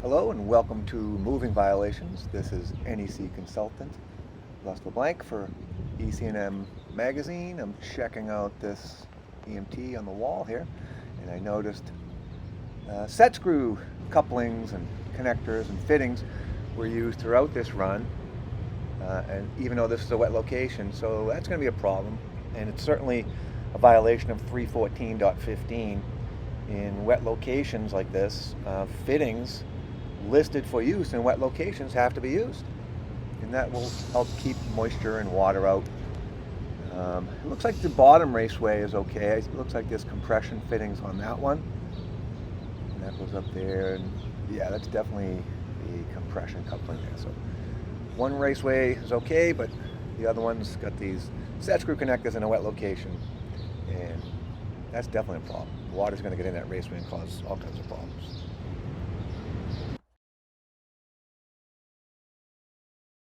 Hello and welcome to Moving Violations. This is NEC consultant Russ LeBlanc for EC&M magazine. I'm checking out this EMT on the wall here, and I noticed set screw couplings and connectors and fittings were used throughout this run, and even though this is a wet location, so that's going to be a problem, and it's certainly a violation of 314.15. In wet locations like this, fittings listed for use in wet locations have to be used, and that will help keep moisture and water out. It looks like the bottom raceway is okay. It looks like there's compression fittings on that one, and that goes up there, and yeah, that's definitely the compression coupling there. So one raceway is okay, but the other one's got these set screw connectors in a wet location, and that's definitely a problem. The water's going to get in that raceway and cause all kinds of problems.